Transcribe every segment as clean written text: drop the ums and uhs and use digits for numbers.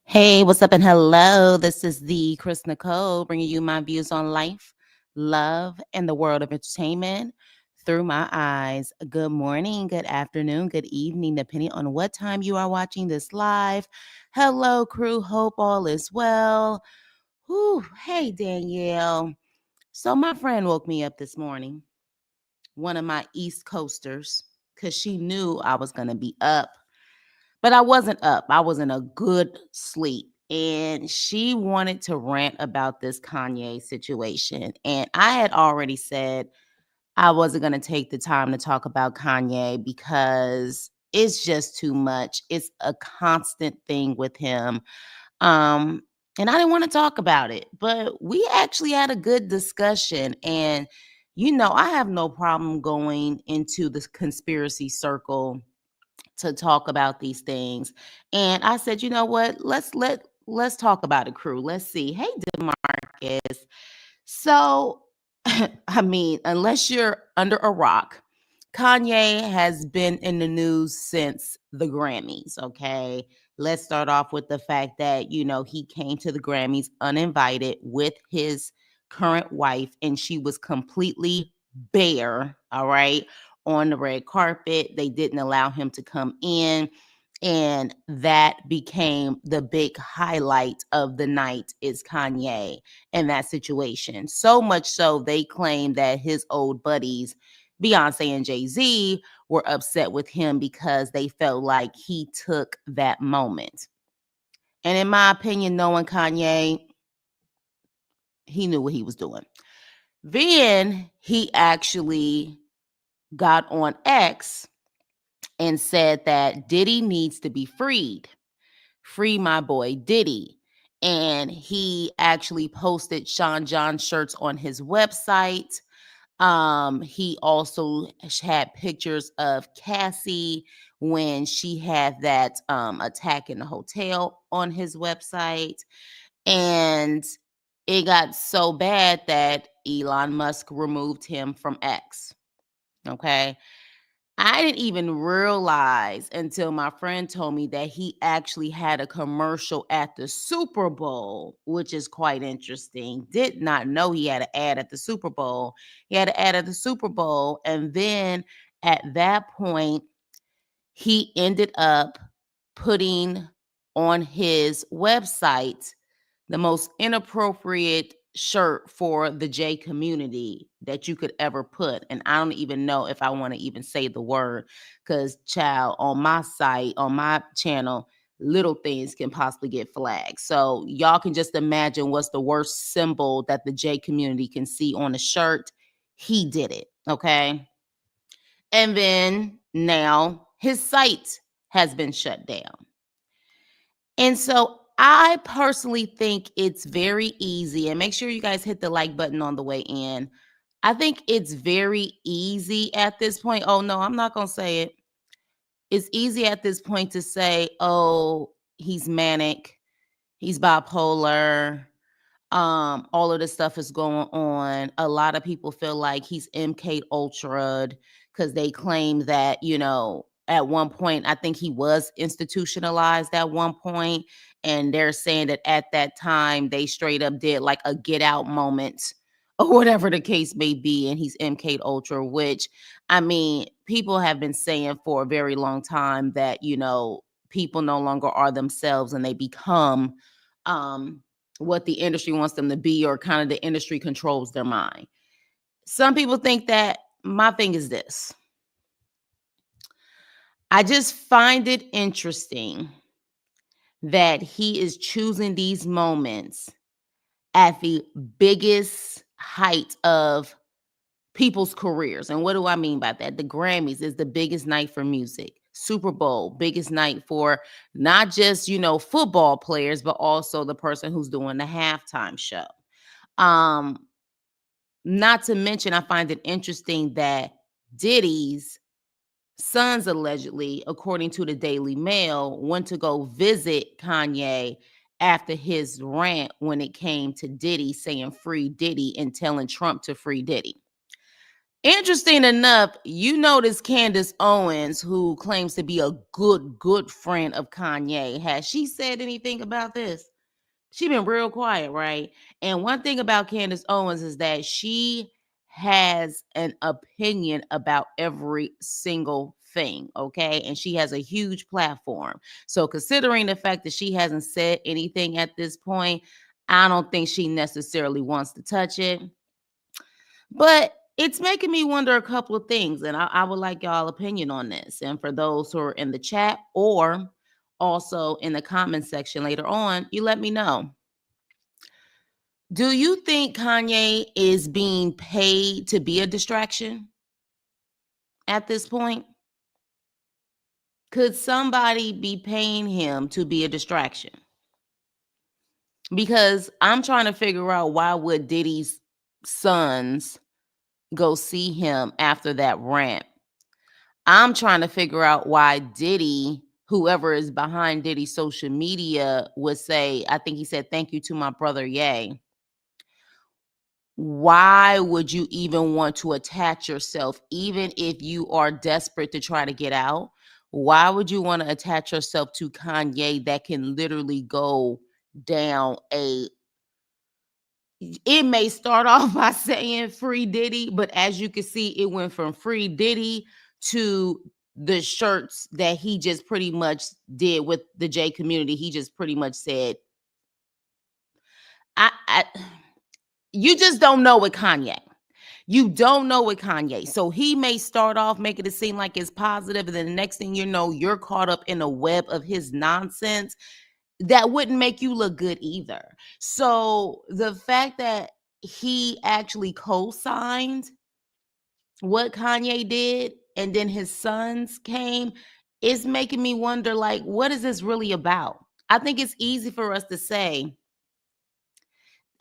Hey, what's up and hello? This is the Chris Nicole bringing you my views on life, love, and the world of entertainment through my eyes. Good morning, good afternoon, good evening, depending on what time you are watching this live. Hello, crew. Hope all is well. Whew. Hey, Danielle. So, my friend woke me up this morning, one of my East Coasters, because she knew I was going to be up. But I wasn't up. I was in a good sleep. And she wanted to rant about this Kanye situation. And I had already said I wasn't going to take the time to talk about Kanye because it's just too much. It's a constant thing with him. Um, and I didn't want to talk about it, but we actually had a good discussion. And, I have no problem going into this conspiracy circle to talk about these things. And I said, you know what? Let's talk about it, crew. Let's see. Hey, DeMarcus. So, I mean, unless you're under a rock, Kanye has been in the news since the Grammys. Okay. Let's start off with the fact that, he came to the Grammys uninvited with his current wife, and she was completely bare. All right. On the red carpet. They didn't allow him to come in. And that became the big highlight of the night is Kanye in that situation. So much so they claim that his old buddies, Beyonce and Jay-Z, were upset with him because they felt like he took that moment. And in my opinion, knowing Kanye, he knew what he was doing. Then he actually got on X and said that Diddy needs to be freed. Free my boy Diddy. And he actually posted Sean John shirts on his website. He also had pictures of Cassie when she had that attack in the hotel on his website. And it got so bad that Elon Musk removed him from X. Okay. I didn't even realize until my friend told me that he actually had a commercial at the Super Bowl, which is quite interesting. Did not know he had an ad at the Super Bowl. He had an ad at the Super Bowl. And then at that point, he ended up putting on his website the most inappropriate shirt for the J community that you could ever put. And I don't even know if I want to even say the word because, child, on my site, on my channel, little things can possibly get flagged. So y'all can just imagine what's the worst symbol that the J community can see on a shirt. He did it. Okay. And then now his site has been shut down. And so I personally think it's very easy, and make sure you guys hit the like button on the way in. I think it's very easy at this point. Oh, no, I'm not going to say it. It's easy at this point to say, oh, he's manic, he's bipolar, all of this stuff is going on. A lot of people feel like he's MK Ultra'd because they claim that, at one point, I think he was institutionalized at one point, and they're saying that at that time they straight up did like a get out moment or whatever the case may be, and he's MK Ultra, which I mean, people have been saying for a very long time that, people no longer are themselves and they become what the industry wants them to be, or kind of the industry controls their mind. Some people think that. My thing is this. I just find it interesting that he is choosing these moments at the biggest height of people's careers. And what do I mean by that? The Grammys is the biggest night for music. Super Bowl, biggest night for not just, football players, but also the person who's doing the halftime show. Not to mention, I find it interesting that Diddy's sons, allegedly, according to the Daily Mail, went to go visit Kanye after his rant when it came to Diddy saying free Diddy and telling Trump to free Diddy. Interesting enough, you notice Candace Owens, who claims to be a good friend of Kanye. Has she said anything about this? She been real quiet, right? And one thing about Candace Owens is that she has an opinion about every single thing, okay? And she has a huge platform. So considering the fact that she hasn't said anything at this point, I don't think she necessarily wants to touch it. But it's making me wonder a couple of things, and I would like y'all opinion on this. And for those who are in the chat or also in the comment section later on, you let me know. Do you think Kanye is being paid to be a distraction at this point? Could somebody be paying him to be a distraction? Because I'm trying to figure out, why would Diddy's sons go see him after that rant? I'm trying to figure out why Diddy, whoever is behind Diddy's social media, would say, I think he said, thank you to my brother Ye. Why would you even want to attach yourself, even if you are desperate to try to get out? Why would you want to attach yourself to Kanye that can literally go down a, it may start off by saying free Diddy, but as you can see, it went from free Diddy to the shirts that he just pretty much did with the J community. He just pretty much said, I you just don't know with Kanye. You don't know with Kanye. So he may start off making it seem like it's positive, and then the next thing you know, you're caught up in a web of his nonsense that wouldn't make you look good either. So the fact that he actually co-signed what Kanye did and then his sons came is making me wonder, like, what is this really about? I think it's easy for us to say,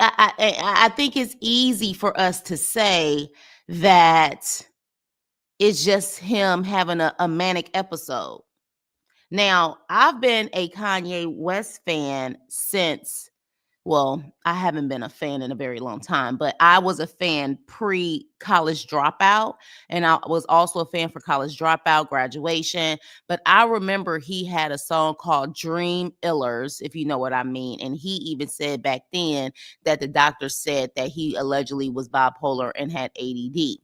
I think it's easy for us to say that it's just him having a manic episode. Now, I've been a Kanye West fan since, well, I haven't been a fan in a very long time, but I was a fan pre-College Dropout, and I was also a fan for College Dropout, Graduation. But I remember he had a song called Dream Illers, if you know what I mean. And he even said back then that the doctor said that he allegedly was bipolar and had ADD.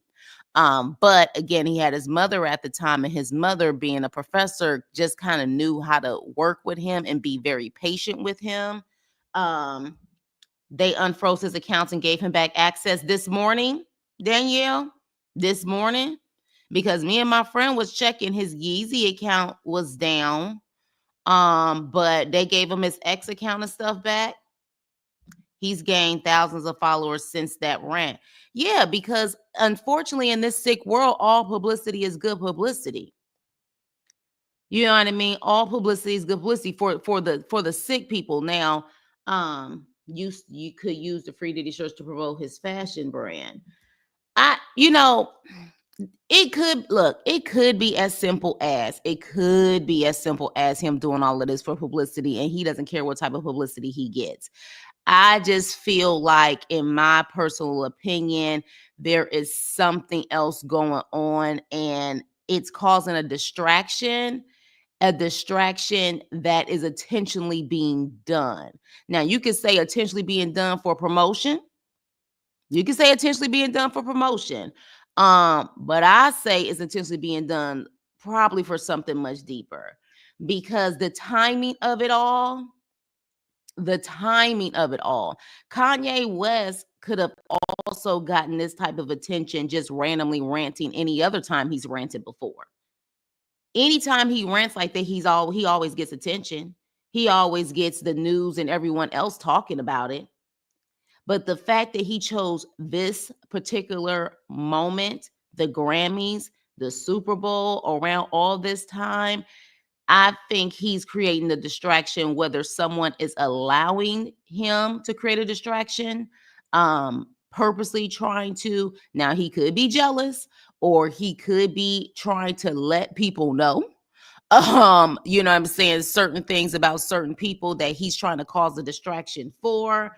But again, he had his mother at the time, and his mother, being a professor, just kind of knew how to work with him and be very patient with him. Um, they unfroze his accounts and gave him back access this morning, Danielle, this morning, because me and my friend was checking, his Yeezy account was down. But they gave him his X account and stuff back. He's gained thousands of followers since that rant. Yeah, because unfortunately, in this sick world, all publicity is good publicity. You know what I mean? All publicity is good publicity for the sick people. Now, you could use the free Diddy shirts to promote his fashion brand. It could be as simple as him doing all of this for publicity, and he doesn't care what type of publicity he gets. I just feel like, in my personal opinion, there is something else going on, and it's causing a distraction that is intentionally being done. Now, you can say intentionally being done for promotion. You can say intentionally being done for promotion. But I say it's intentionally being done probably for something much deeper, because the timing of it all. Kanye West could have also gotten this type of attention just randomly ranting any other time he's ranted before. Anytime he rants like that, he always gets attention. He always gets the news and everyone else talking about it. But the fact that he chose this particular moment, the Grammys, the Super Bowl, around all this time, I think he's creating the distraction, whether someone is allowing him to create a distraction, purposely trying to. Now, he could be jealous, or he could be trying to let people know, you know what I'm saying, certain things about certain people that he's trying to cause a distraction for.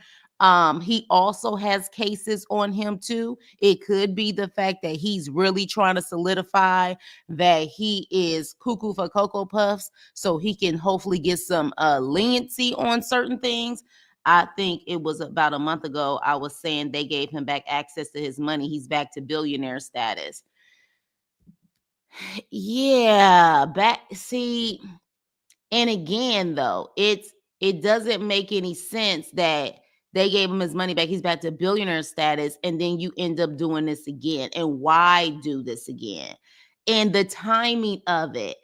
He also has cases on him too. It could be the fact that he's really trying to solidify that he is cuckoo for Cocoa Puffs so he can hopefully get some leniency on certain things. I think it was about a month ago I was saying they gave him back access to his money. He's back to billionaire status. Yeah, back see, and again, though, it doesn't make any sense that they gave him his money back. He's back to billionaire status, and then you end up doing this again. And why do this again? And the timing of it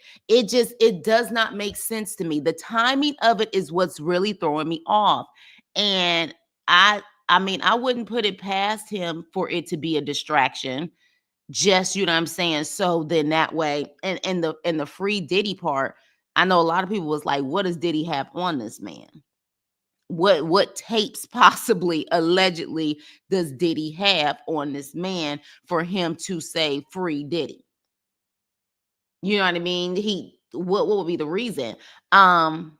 does not make sense to me. The timing of it is what's really throwing me off. And I mean, I wouldn't put it past him for it to be a distraction, just, you know what I'm saying? So then that way, and the free Diddy part, I know a lot of people was like, what does Diddy have on this man? What tapes possibly allegedly does Diddy have on this man for him to say free Diddy? You know what I mean? What would be the reason? Kanye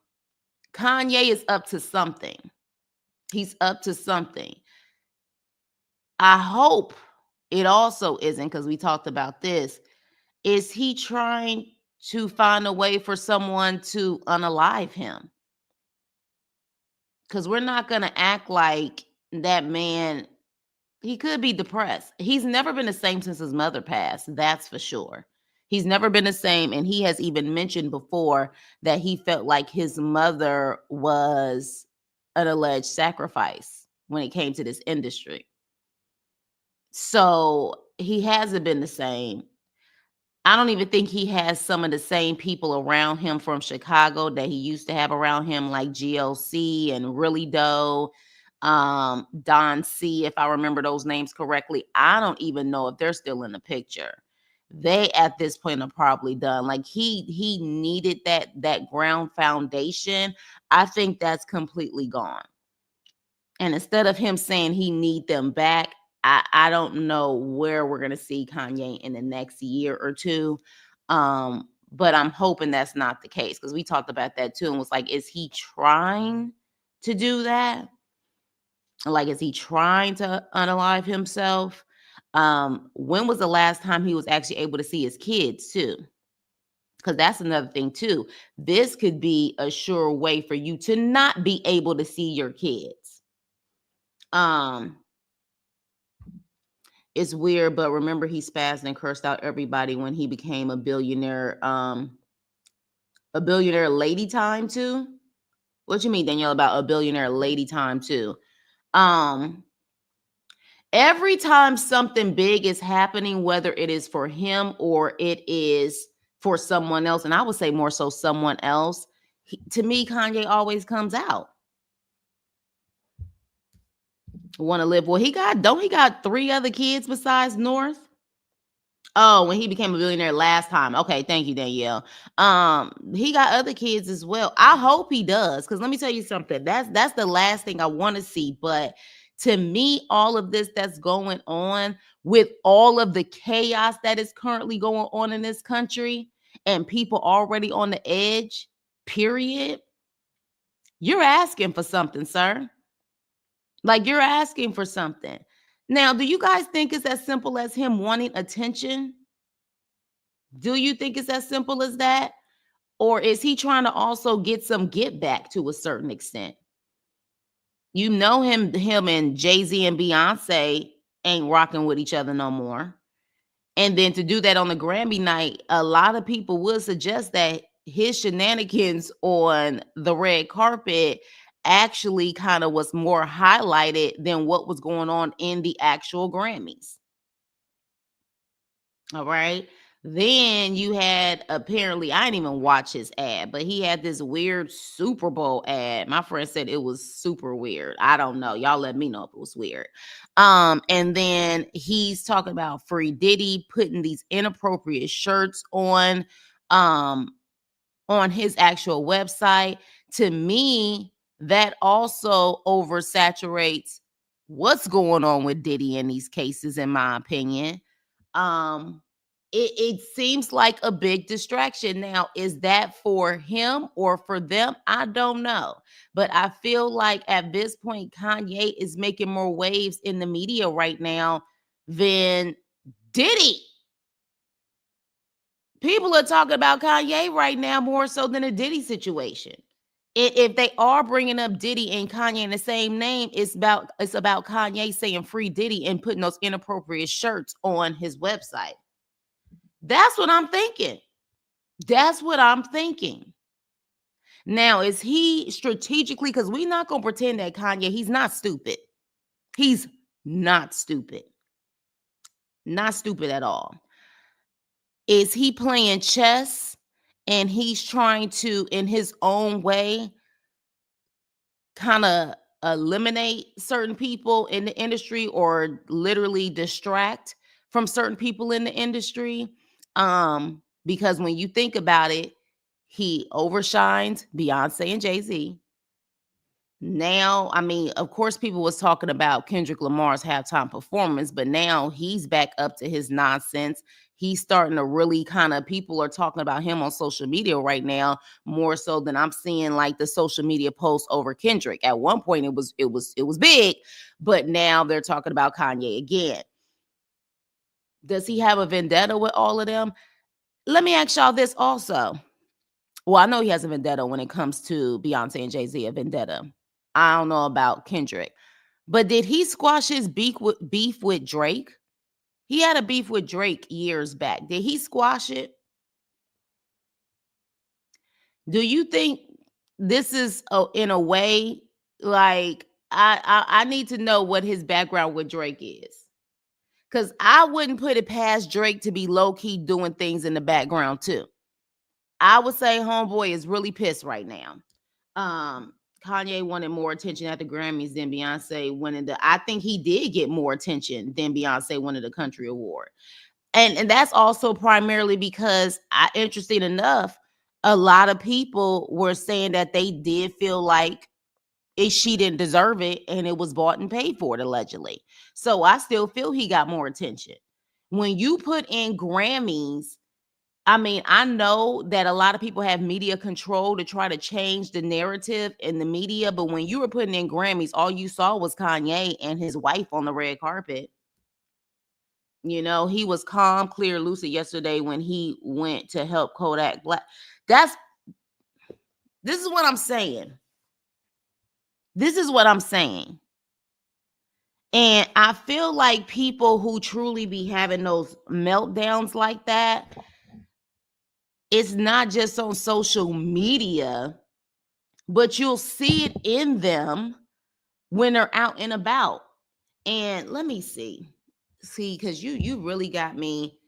is up to something. He's up to something. I hope it also isn't, because we talked about this. Is he trying to find a way for someone to unalive him? Because we're not going to act like that man, he could be depressed. He's never been the same since his mother passed. That's for sure. He's never been the same. And he has even mentioned before that he felt like his mother was an alleged sacrifice when it came to this industry. So he hasn't been the same. I don't even think he has some of the same people around him from Chicago that he used to have around him, like GLC and Really Doe, Don C, if I remember those names correctly. I don't even know if they're still in the picture. They at this point are probably done. Like he needed that ground foundation. I think that's completely gone. And instead of him saying he need them back, I don't know where we're gonna see Kanye in the next year or two. But I'm hoping that's not the case, because we talked about that too and was like, is he trying to do that? Like, is he trying to unalive himself? When was the last time he was actually able to see his kids too? Because that's another thing too. This could be a sure way for you to not be able to see your kids. It's weird, but remember he spazzed and cursed out everybody when he became a billionaire lady time too? What you mean, Danielle, about a billionaire lady time too? Um every time something big is happening, whether it is for him or it is for someone else, and I would say more so someone else, to me, Kanye always comes out. Want to live? Well, don't he got 3 other kids besides North? Oh, when he became a billionaire last time. Okay, thank you, Danielle. He got other kids as well. I hope he does, because let me tell you something. That's the last thing I want to see. But to me, all of this that's going on, with all of the chaos that is currently going on in this country, and people already on the edge, period, you're asking for something, sir. Like, you're asking for something. Now, do you guys think it's as simple as him wanting attention? Do you think it's as simple as that? Or is he trying to also get some get back to a certain extent? You know, him and Jay-Z and Beyonce ain't rocking with each other no more. And then to do that on the Grammy night, a lot of people would suggest that his shenanigans on the red carpet actually kind of was more highlighted than what was going on in the actual Grammys. All right. Then you had, apparently, I didn't even watch his ad, but he had this weird Super Bowl ad. My friend said it was super weird. I don't know. Y'all let me know if it was weird. And then he's talking about free Diddy putting these inappropriate shirts on his actual website. To me, that also oversaturates what's going on with Diddy in these cases, in my opinion. it seems like a big distraction. Now, is that for him or for them? I don't know. But I feel like at this point, Kanye is making more waves in the media right now than Diddy. People are talking about Kanye right now more so than a Diddy situation. If they are bringing up Diddy and Kanye in the same name, it's about Kanye saying free Diddy and putting those inappropriate shirts on his website. That's what I'm thinking. That's what I'm thinking. Now, is he strategically, because we're not going to pretend that Kanye, he's not stupid. He's not stupid. Not stupid at all. Is he playing chess and he's trying to, in his own way, kind of eliminate certain people in the industry or literally distract from certain people in the industry? Because when you think about it, he overshined Beyonce and Jay-Z. Now, I mean, of course, people was talking about Kendrick Lamar's halftime performance, but now he's back up to his nonsense. He's starting to really kind of, people are talking about him on social media right now more so than I'm seeing like the social media posts over Kendrick. At one point, it was big, but now they're talking about Kanye again. Does he have a vendetta with all of them? Let me ask y'all this also. Well, I know he has a vendetta when it comes to Beyonce and Jay-Z, a vendetta. I don't know about Kendrick. But did he squash his beef with Drake? He had a beef with Drake years back. Did he squash it? Do you think this is in a way like I need to know what his background with Drake is? Because I wouldn't put it past Drake to be low-key doing things in the background too. I would say homeboy is really pissed right now. Kanye wanted more attention at the Grammys than Beyonce winning I think he did get more attention than Beyonce winning the country award. And that's also primarily because interesting enough, a lot of people were saying that they did feel like she didn't deserve it and it was bought and paid for it allegedly. So I still feel he got more attention. When you put in Grammys, I mean, I know that a lot of people have media control to try to change the narrative in the media, but when you were putting in Grammys, all you saw was Kanye and his wife on the red carpet. You know, he was calm, clear, lucid yesterday when he went to help Kodak Black. This is what I'm saying. This is what I'm saying. And I feel like people who truly be having those meltdowns like that, it's not just on social media, but you'll see it in them when they're out and about. And let me see, because you really got me.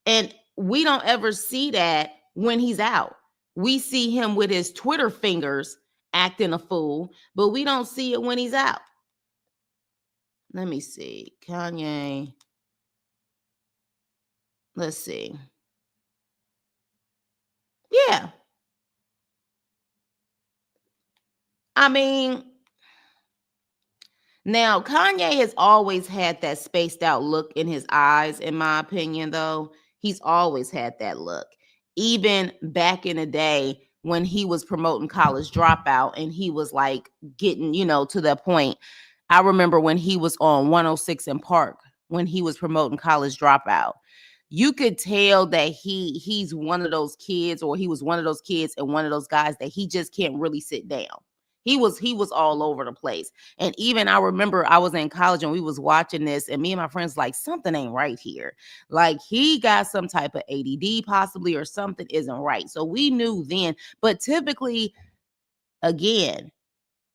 And we don't ever see that when he's out. We see him with his Twitter fingers acting a fool, but we don't see it when he's out. Let me see. Kanye. Let's see. Yeah. I mean, now Kanye has always had that spaced out look in his eyes, in my opinion, though. He's always had that look. Even back in the day when he was promoting College Dropout and he was like getting, to that point. I remember when he was on 106 in Park, when he was promoting College Dropout. You could tell that he's one of those kids, or he was one of those kids and one of those guys that he just can't really sit down. He was all over the place. And even I remember I was in college and we was watching this, and me and my friends like, something ain't right here. Like he got some type of ADD possibly, or something isn't right. So we knew then. But typically, again,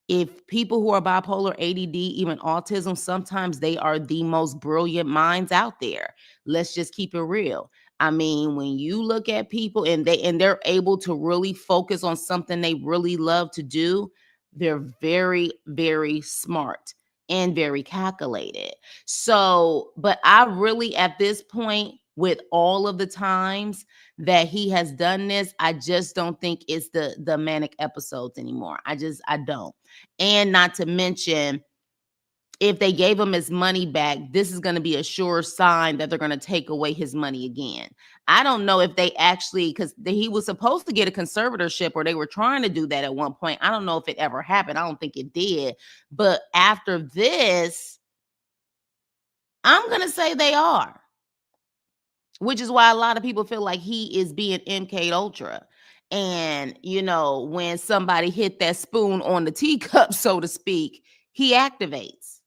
if people who are bipolar, ADD, even autism, sometimes they are the most brilliant minds out there. Let's just keep it real. I mean, when you look at people and they're able to really focus on something they really love to do, they're very, very smart and very calculated. So, but I really, at this point, with all of the times that he has done this, I just don't think it's the manic episodes anymore. I don't. And not to mention, if they gave him his money back, this is going to be a sure sign that they're going to take away his money again. I don't know if they actually, because he was supposed to get a conservatorship, or they were trying to do that at one point. I don't know if it ever happened. I don't think it did. But after this, I'm going to say they are, which is why a lot of people feel like he is being MK Ultra. And, when somebody hit that spoon on the teacup, so to speak, he activates.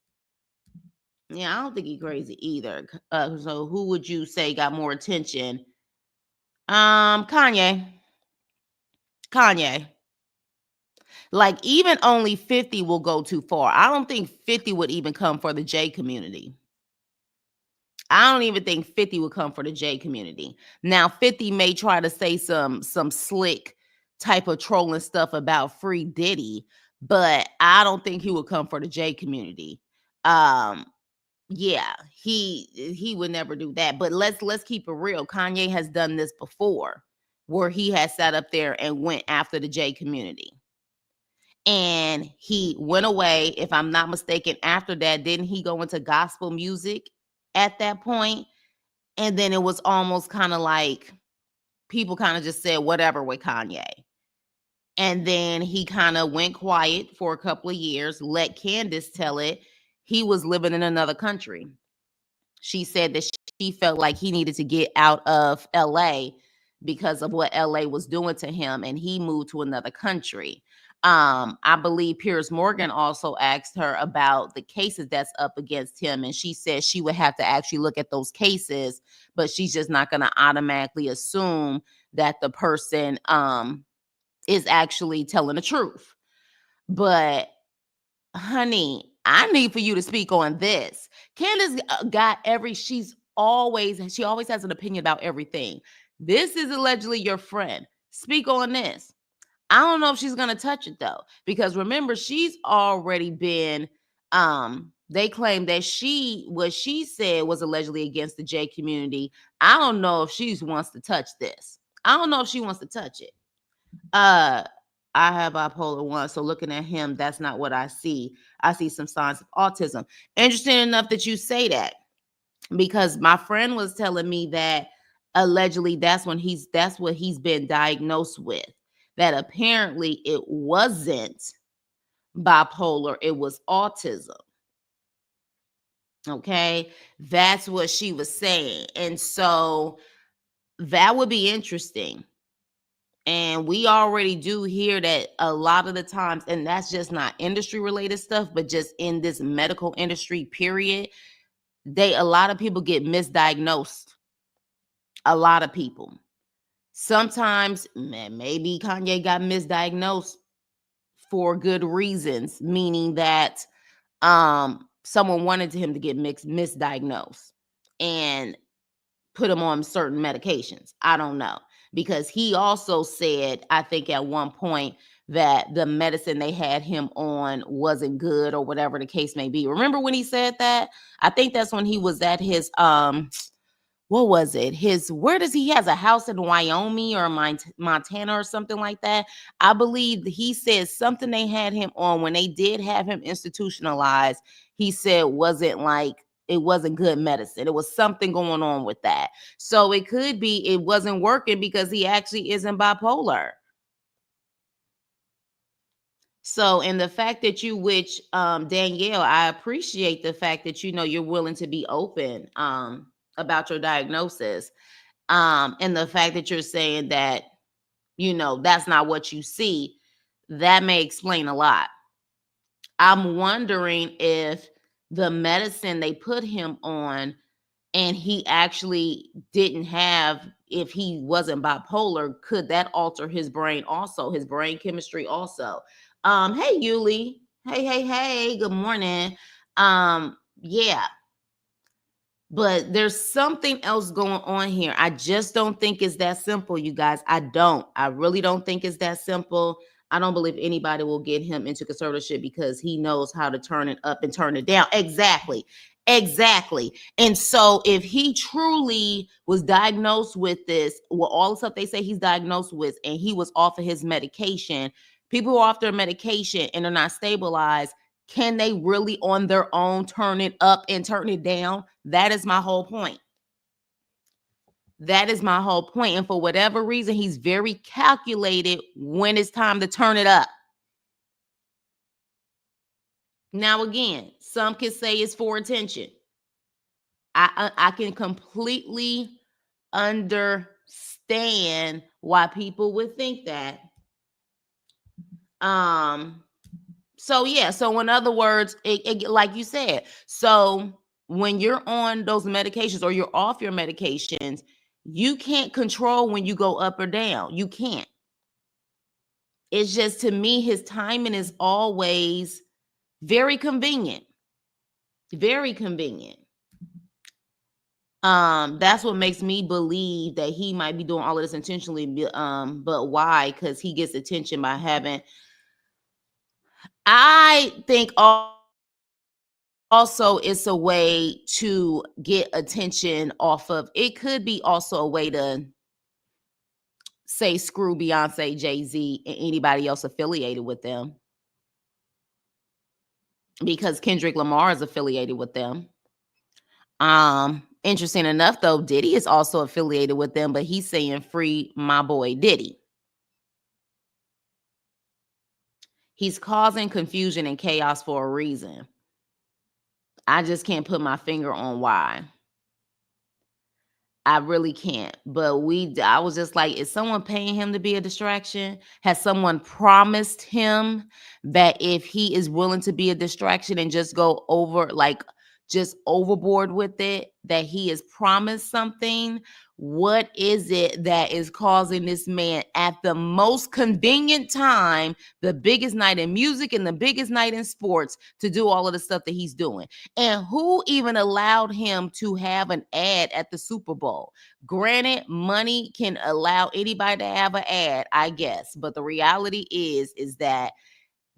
Yeah, I don't think he's crazy either. So who would you say got more attention? Kanye. Kanye. Like, even only 50 will go too far. I don't think 50 would even come for the J community. I don't even think 50 would come for the J community. Now, 50 may try to say some slick type of trolling stuff about Free Diddy, but I don't think he would come for the J community. Yeah, he would never do that. But let's keep it real. Kanye has done this before, where he has sat up there and went after the J community. And he went away, if I'm not mistaken. After that, didn't he go into gospel music at that point? And then it was almost kind of like people kind of just said whatever with Kanye. And then he kind of went quiet for a couple of years, let Candace tell it. He was living in another country. She said that she felt like he needed to get out of LA because of what LA was doing to him, and he moved to another country. I believe Piers Morgan also asked her about the cases that's up against him, and she said she would have to actually look at those cases, but she's just not going to automatically assume that the person is actually telling the truth. But honey, I need for you to speak on this. Candace she always has an opinion about everything. This is allegedly your friend. Speak on this. I don't know if she's gonna touch it though, because remember, she's already been they claim that what she said was allegedly against the J community. I don't know if she wants to touch this. I don't know if she wants to touch it. I have bipolar 1, so looking at him, that's not what I see. I see some signs of autism. Interesting enough that you say that, because my friend was telling me that allegedly that's what he's been diagnosed with. That apparently it wasn't bipolar, it was autism. Okay, that's what she was saying. And so that would be interesting. And we already do hear that a lot of the times, and that's just not industry related stuff, but just in this medical industry, period, a lot of people get misdiagnosed. A lot of people. Sometimes, maybe Kanye got misdiagnosed for good reasons, meaning that someone wanted him to get misdiagnosed and put him on certain medications. I don't know. Because he also said, I think at one point, that the medicine they had him on wasn't good, or whatever the case may be. Remember when he said that? I think that's when he was at his what was it? He has a house in Wyoming or Montana or something like that. I believe he said something they had him on when they did have him institutionalized. He said it wasn't good medicine. It was something going on with that. So it could be it wasn't working because he actually isn't bipolar. So, and the fact that Danielle, I appreciate the fact that you're willing to be open about your diagnosis. And the fact that you're saying that, that's not what you see, that may explain a lot. I'm wondering if the medicine they put him on and he actually didn't have, if he wasn't bipolar, could that alter his brain also, his brain chemistry also? Hey, Yuli. Hey, good morning. Yeah. But there's something else going on here. I just don't think it's that simple, you guys. I really don't think it's that simple. I don't believe anybody will get him into conservatorship because he knows how to turn it up and turn it down. Exactly. And so if he truly was diagnosed with this, well, all the stuff they say he's diagnosed with, and he was off of his medication, people who are off their medication and are not stabilized Can they really on their own turn it up and turn it down? That is my whole point. That is my whole point. And for whatever reason, he's very calculated when it's time to turn it up. Now, again, some can say it's for attention. I can completely understand why people would think that. So yeah, so in other words, like you said, so when you're on those medications or you're off your medications, you can't control when you go up or down. You can't. It's just, to me, his timing is always very convenient. Very convenient. That's what makes me believe that he might be doing all of this intentionally. But why? Because he gets attention by having. I think also it's a way to get attention off of. It could be also a way to say screw Beyonce, Jay-Z, and anybody else affiliated with them, because Kendrick Lamar is affiliated with them. Interesting enough, though, Diddy is also affiliated with them, but he's saying free my boy Diddy. He's causing confusion and chaos for a reason. I just can't put my finger on why. I really can't. But I was just like, is someone paying him to be a distraction? Has someone promised him that if he is willing to be a distraction and just go over, like, just overboard with it, that he is promised something? What is it that is causing this man at the most convenient time, the biggest night in music and the biggest night in sports, to do all of the stuff that he's doing? And who even allowed him to have an ad at the Super Bowl? Granted, money can allow anybody to have an ad, I guess. But the reality is that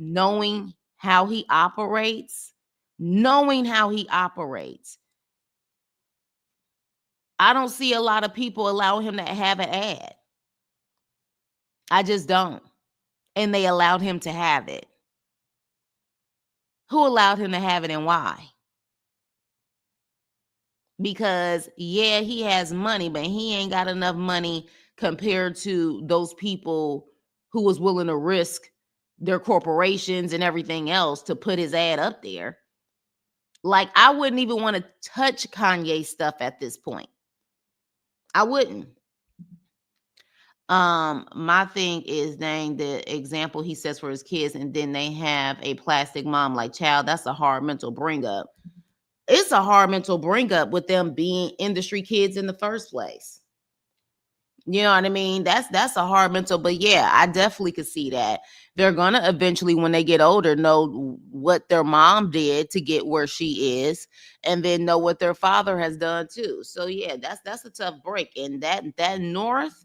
knowing how he operates, I don't see a lot of people allow him to have an ad. I just don't. And they allowed him to have it. Who allowed him to have it and why? Because, yeah, he has money, but he ain't got enough money compared to those people who was willing to risk their corporations and everything else to put his ad up there. Like, I wouldn't even want to touch Kanye stuff at this point. I wouldn't. My thing is, dang, the example he sets for his kids, and then they have a plastic mom. Like, child, that's a hard mental bring up. It's a hard mental bring up with them being industry kids in the first place. You know what I mean? That's a hard mental, but yeah, I definitely could see that. They're gonna eventually, when they get older, know what their mom did to get where she is, and then know what their father has done too. So yeah, that's a tough break. And that North,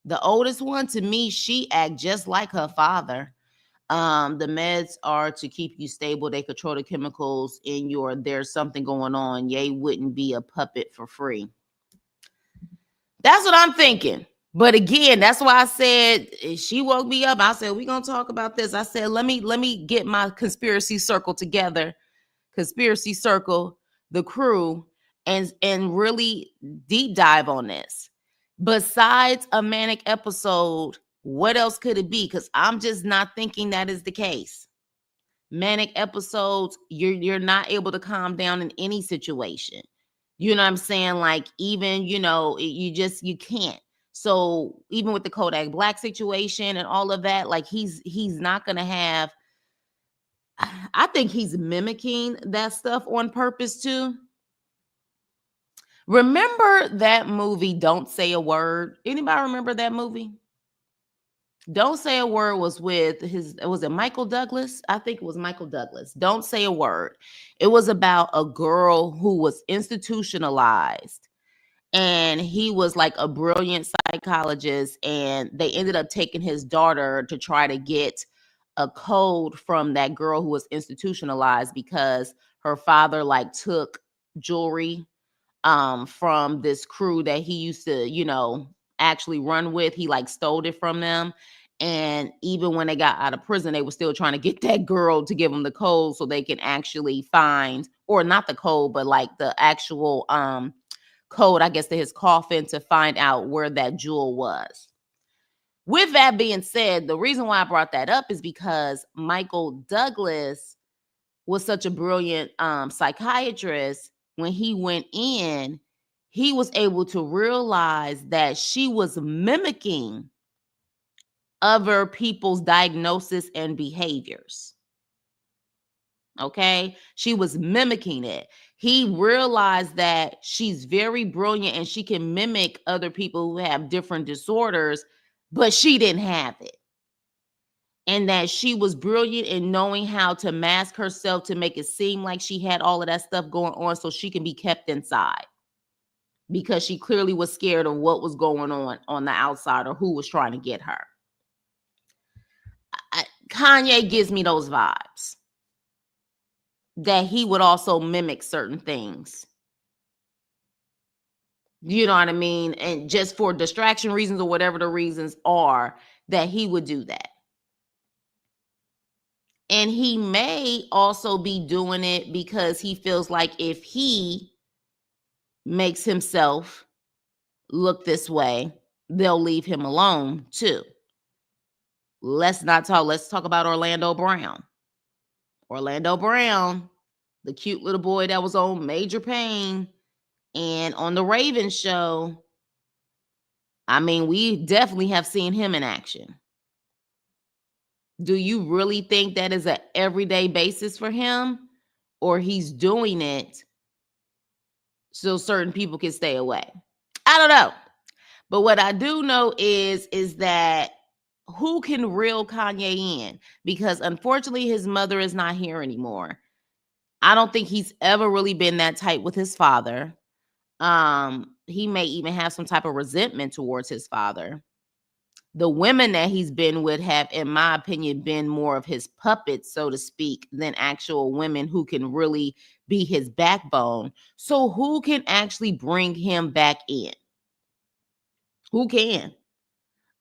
the oldest one, to me, she act just like her father. The meds are to keep you stable. They control the chemicals in your. There's something going on. Ye wouldn't be a puppet for free. That's what I'm thinking. But again, that's why I said, she woke me up. I said, we're gonna talk about this. I said, let me get my conspiracy circle together. Conspiracy circle, the crew, and really deep dive on this. Besides a manic episode, what else could it be? Because I'm just not thinking that is the case. Manic episodes, you're not able to calm down in any situation. You know what I'm saying? Like, even, you can't. So even with the Kodak Black situation and all of that, like, he's not gonna have. I think he's mimicking that stuff on purpose too. Remember that movie, Don't Say a Word? Anybody remember that movie? Don't Say a Word was with was it Michael Douglas? I think it was Michael Douglas. Don't Say a Word. It was about a girl who was institutionalized, and he was like a brilliant psychologist, and they ended up taking his daughter to try to get a code from that girl who was institutionalized, because her father like took jewelry from this crew that he used to, actually run with. He like stole it from them, And even when they got out of prison, they were still trying to get that girl to give them the code so they can actually find, or not the code, but like the actual code, I guess, to his coffin to find out where that jewel was. With that being said, the reason why I brought that up is because Michael Douglas was such a brilliant psychiatrist. When he went in, he was able to realize that she was mimicking other people's diagnosis and behaviors. Okay, she was mimicking it. He realized that she's very brilliant and she can mimic other people who have different disorders, but she didn't have it. And that she was brilliant in knowing how to mask herself to make it seem like she had all of that stuff going on so she can be kept inside, because she clearly was scared of what was going on the outside or who was trying to get her. Kanye gives me those vibes that he would also mimic certain things. You know what I mean? And just for distraction reasons or whatever the reasons are, that he would do that. And he may also be doing it because he feels like if he makes himself look this way, they'll leave him alone too. Let's talk about Orlando Brown. Orlando Brown, the cute little boy that was on Major Pain and on the Raven show. I mean, we definitely have seen him in action. Do you really think that is an everyday basis for him, or he's doing it so certain people can stay away? I don't know. But what I do know is that who can reel Kanye in? Because unfortunately, his mother is not here anymore. I don't think he's ever really been that tight with his father. He may even have some type of resentment towards his father. The women that he's been with have, in my opinion, been more of his puppets, so to speak, than actual women who can really be his backbone. So who can actually bring him back in? Who can?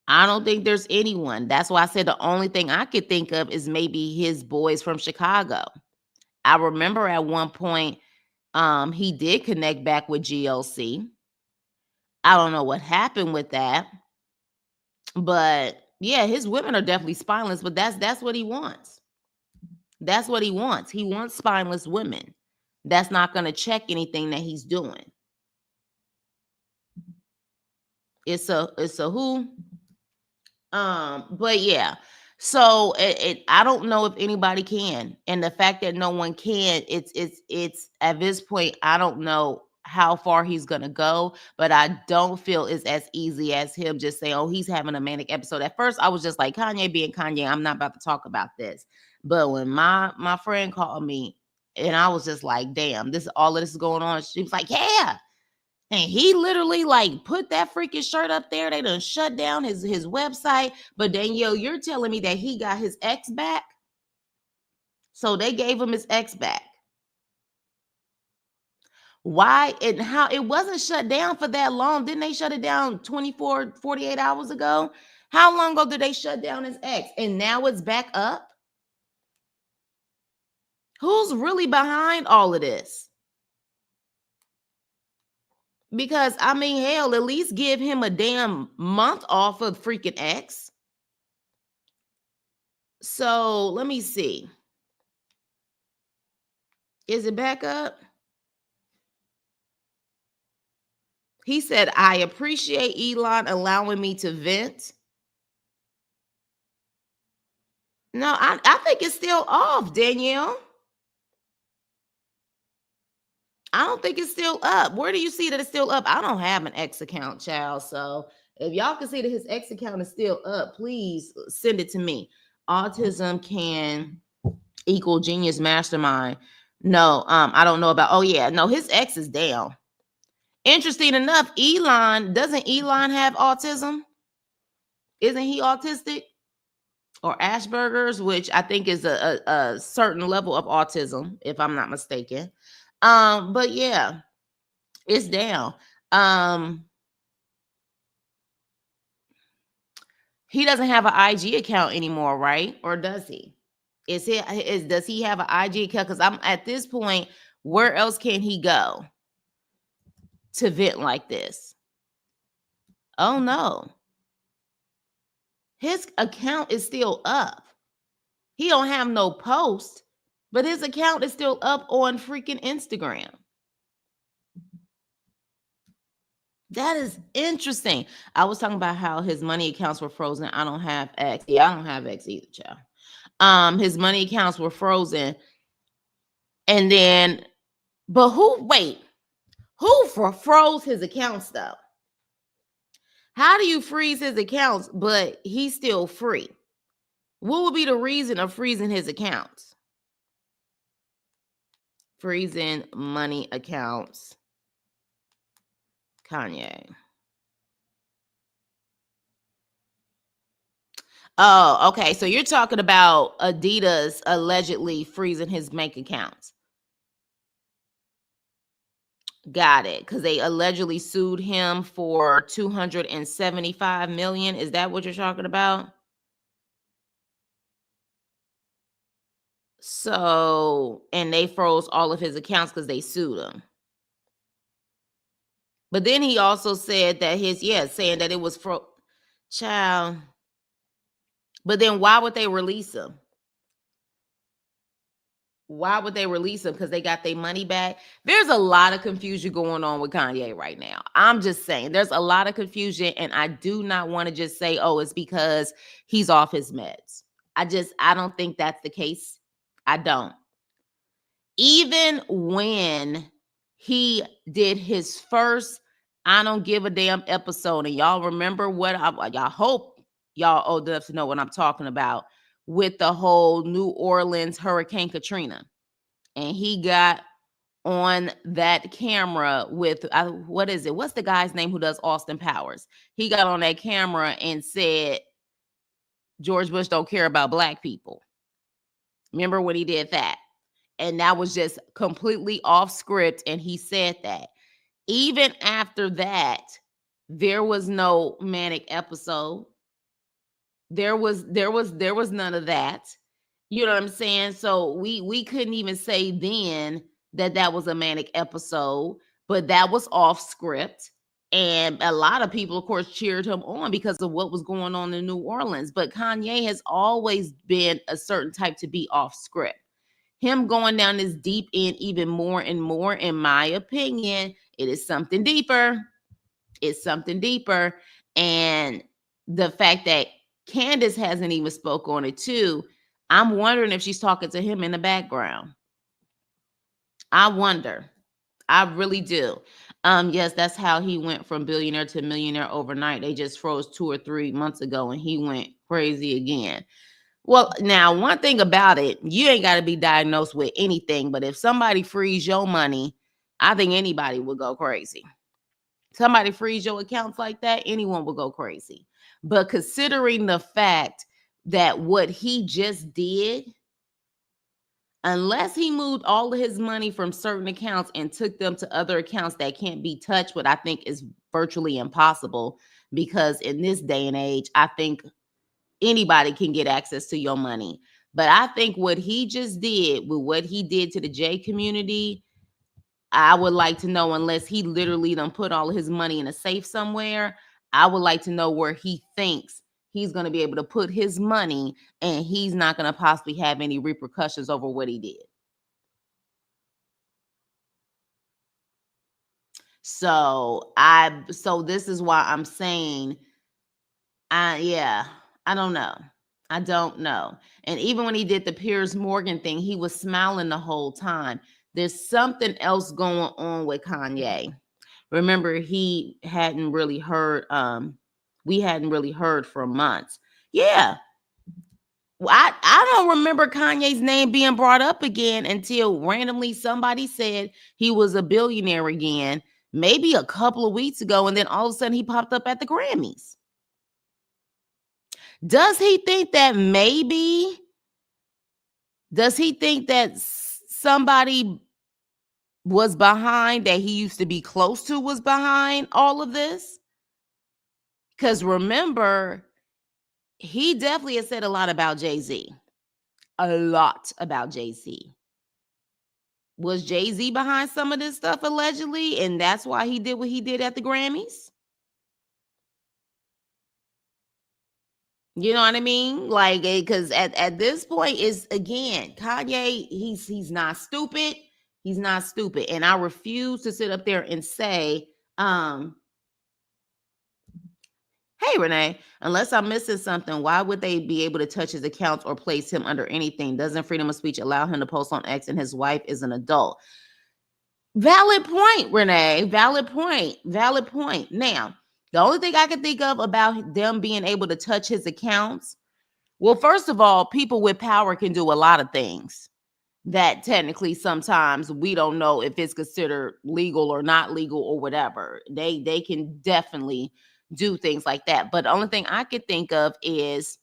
I don't think there's anyone. That's why I said the only thing I could think of is maybe his boys from Chicago. I remember at one point, he did connect back with GLC. I don't know what happened with that. But yeah, his women are definitely spineless, but that's what he wants. That's what he wants. He wants spineless women. That's not going to check anything that he's doing. It's a who? But yeah. So I don't know if anybody can, and the fact that no one can, it's at this point, I don't know how far he's gonna go, but I don't feel it's as easy as him just saying, "Oh, he's having a manic episode." At first, I was just like, Kanye being Kanye, I'm not about to talk about this. But when my friend called me, and I was just like, "Damn, all of this is going on," she was like, "Yeah." And he literally like put that freaking shirt up there. They done shut down his website. But Danielle, you're telling me that he got his ex back? So they gave him his ex back. Why and how? It wasn't shut down for that long. Didn't they shut it down 24, 48 hours ago? How long ago did they shut down his ex? And now it's back up? Who's really behind all of this? Because I mean, hell, at least give him a damn month off of freaking X. So let me see. Is it back up? He said, I appreciate Elon allowing me to vent. No, I think it's still off, Danielle. I don't think it's still up. Where do you see that it's still up? I don't have an X account, child. So if y'all can see that his X account is still up, please send it to me. Autism can equal genius mastermind. No, I don't know about. Oh yeah, no, his X is down. Interesting enough, doesn't Elon have autism? Isn't he autistic? Or Asperger's, which I think is a certain level of autism, if I'm not mistaken. But yeah, it's down. He doesn't have an IG account anymore, right? Or does he? Does he have an IG account? Because I'm at this point, where else can he go to vent like this? Oh no. His account is still up. He don't have no post, but his account is still up on freaking Instagram. That is interesting. I was talking about how his money accounts were frozen. I don't have X. Yeah, I don't have X either, child. His money accounts were frozen. And then, but who froze his accounts though? How do you freeze his accounts, but he's still free? What would be the reason of freezing his accounts? Freezing money accounts. Kanye. Oh, okay. So you're talking about Adidas allegedly freezing his bank accounts. Got it. Because they allegedly sued him for 275 million. Is that what you're talking about? So, and they froze all of his accounts because they sued him. But then he also said that saying that it was child. But then why would they release him? Why would they release him? Because they got their money back. There's a lot of confusion going on with Kanye right now. I'm just saying there's a lot of confusion, and I do not want to just say, oh, it's because he's off his meds. I don't think that's the case. I don't. Even when he did his first I don't give a damn episode, and y'all remember y'all hope y'all old enough to know what I'm talking about, with the whole New Orleans Hurricane Katrina. And he got on that camera with, what is it? What's the guy's name who does Austin Powers? He got on that camera and said, George Bush don't care about black people. Remember when he did that? And that was just completely off script. And he said that. Even after that, there was no manic episode. There was none of that. You know what I'm saying? So we couldn't even say then that was a manic episode, but that was off script. And a lot of people, of course, cheered him on because of what was going on in New Orleans. But Kanye has always been a certain type to be off script. Him going down this deep end even more and more, in my opinion, it is something deeper. It's something deeper. And the fact that Candace hasn't even spoke on it too, I'm wondering if she's talking to him in the background. I wonder. I really do. Yes, that's how he went from billionaire to millionaire overnight. They just froze 2 or 3 months ago and he went crazy again. Well, now, one thing about it, you ain't got to be diagnosed with anything, but if somebody frees your money, I think anybody would go crazy. Somebody frees your accounts like that, anyone will go crazy. But considering the fact that what he just did, unless he moved all of his money from certain accounts and took them to other accounts that can't be touched, what I think is virtually impossible, because in this day and age, I think anybody can get access to your money. But I think what he just did with what he did to the J community, I would like to know, unless he literally done put all of his money in a safe somewhere, I would like to know where he thinks he's going to be able to put his money and he's not going to possibly have any repercussions over what he did. So this is why I'm saying, I don't know. I don't know. And even when he did the Piers Morgan thing, he was smiling the whole time. There's something else going on with Kanye. Remember, he hadn't really heard, we hadn't really heard for months. Yeah. I don't remember Kanye's name being brought up again until randomly somebody said he was a billionaire again, maybe a couple of weeks ago, and then all of a sudden he popped up at the Grammys. Does he think that somebody was behind, that he used to be close to, was behind all of this? Because remember, he definitely has said a lot about Jay-Z. A lot about Jay-Z. Was Jay-Z behind some of this stuff allegedly? And that's why he did what he did at the Grammys? You know what I mean? Like, because at this point, is again, Kanye, he's not stupid. He's not stupid. And I refuse to sit up there and say, hey, Renee, unless I'm missing something, why would they be able to touch his accounts or place him under anything? Doesn't freedom of speech allow him to post on X and his wife is an adult? Valid point, Renee. Valid point. Valid point. Now, the only thing I can think of about them being able to touch his accounts, well, first of all, people with power can do a lot of things that technically sometimes we don't know if it's considered legal or not legal or whatever. They can definitely do things like that. But the only thing I could think of is,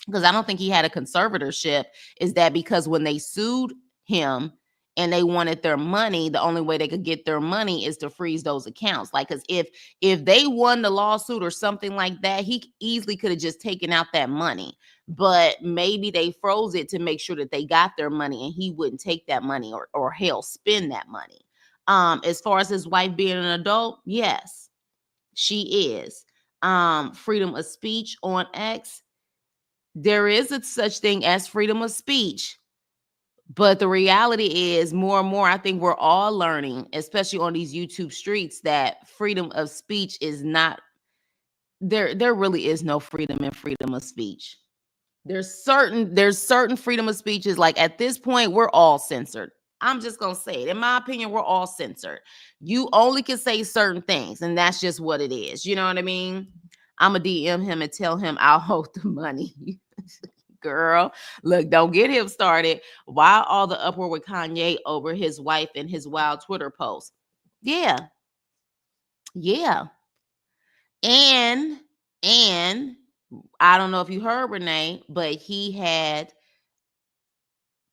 because I don't think he had a conservatorship, is that because when they sued him and they wanted their money, the only way they could get their money is to freeze those accounts. Like, because if they won the lawsuit or something like that, he easily could have just taken out that money. But maybe they froze it to make sure that they got their money and he wouldn't take that money or hell, spend that money. As far as his wife being an adult, yes, she is. Freedom of speech on X, there is a such thing as freedom of speech. But the reality is, more and more, I think we're all learning, especially on these YouTube streets, that freedom of speech is not there. There really is no freedom in freedom of speech. There's certain freedom of speeches. Like at this point, we're all censored. I'm just gonna say it. In my opinion, we're all censored. You only can say certain things, and that's just what it is. You know what I mean? I'm gonna DM him and tell him I'll hold the money. Girl, look, don't get him started. Why all the uproar with Kanye over his wife and his wild Twitter post? Yeah, yeah. And and I don't know if you heard, Renee, but he had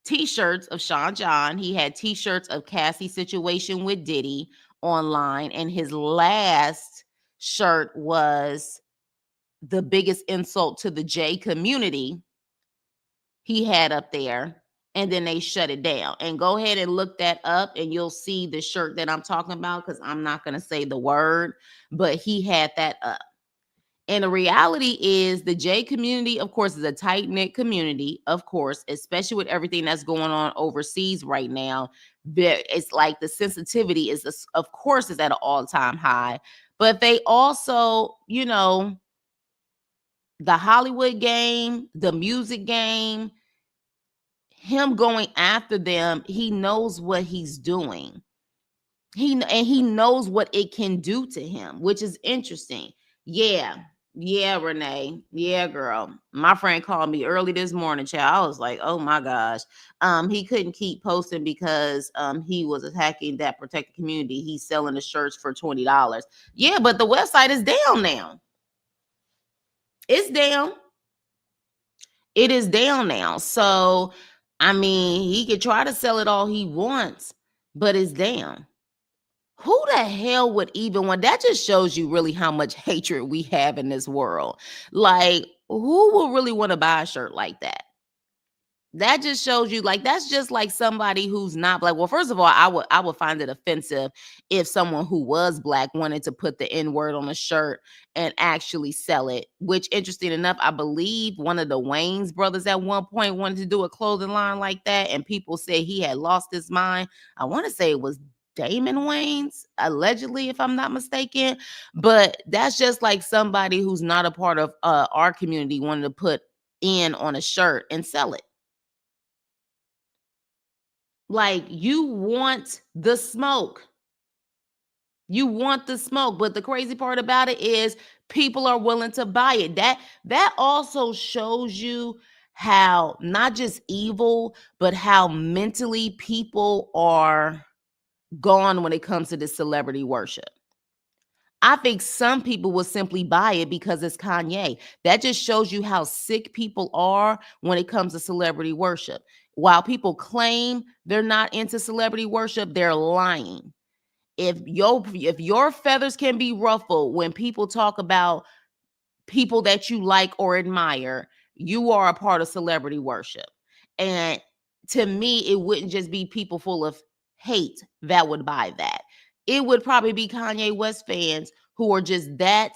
t-shirts of Sean John. He had t-shirts of Cassie's situation with Diddy online, and his last shirt was the biggest insult to the J community he had up there, and then they shut it down. And go ahead and look that up and you'll see the shirt that I'm talking about, because I'm not going to say the word, but he had that up. And the reality is the J community, of course, is a tight-knit community, of course, especially with everything that's going on overseas right now. It's like the sensitivity is, of course, is at an all-time high. But they also, the Hollywood game, the music game, him going after them, he knows what he's doing. He knows what it can do to him, which is interesting. Yeah. Yeah, Renee. Yeah, girl. My friend called me early this morning, child. I was like, oh my gosh. He couldn't keep posting because he was attacking that protected community. He's selling the shirts for $20. Yeah, but the website is down now. It's down. It is down now. So, I mean, he could try to sell it all he wants, but it's down. Who the hell would even want that? Just shows you really how much hatred we have in this world. Like, who will really want to buy a shirt like that? That just shows you, like, that's just like somebody who's not black. Well, first of all, I would find it offensive if someone who was black wanted to put the N-word on a shirt and actually sell it. Which, interesting enough, I believe one of the Wayans brothers at one point wanted to do a clothing line like that, and people said he had lost his mind. I want to say it was Damon Wayans, allegedly, if I'm not mistaken. But that's just like somebody who's not a part of our community wanted to put in on a shirt and sell it. Like, you want the smoke. You want the smoke. But the crazy part about it is people are willing to buy it. That also shows you how not just evil, but how mentally people are gone when it comes to this celebrity worship. I think some people will simply buy it because it's Kanye. That just shows you how sick people are when it comes to celebrity worship. While people claim they're not into celebrity worship, they're lying. If your feathers can be ruffled when people talk about people that you like or admire, you are a part of celebrity worship. And to me, it wouldn't just be people full of hate that would buy that. It would probably be Kanye West fans who are just that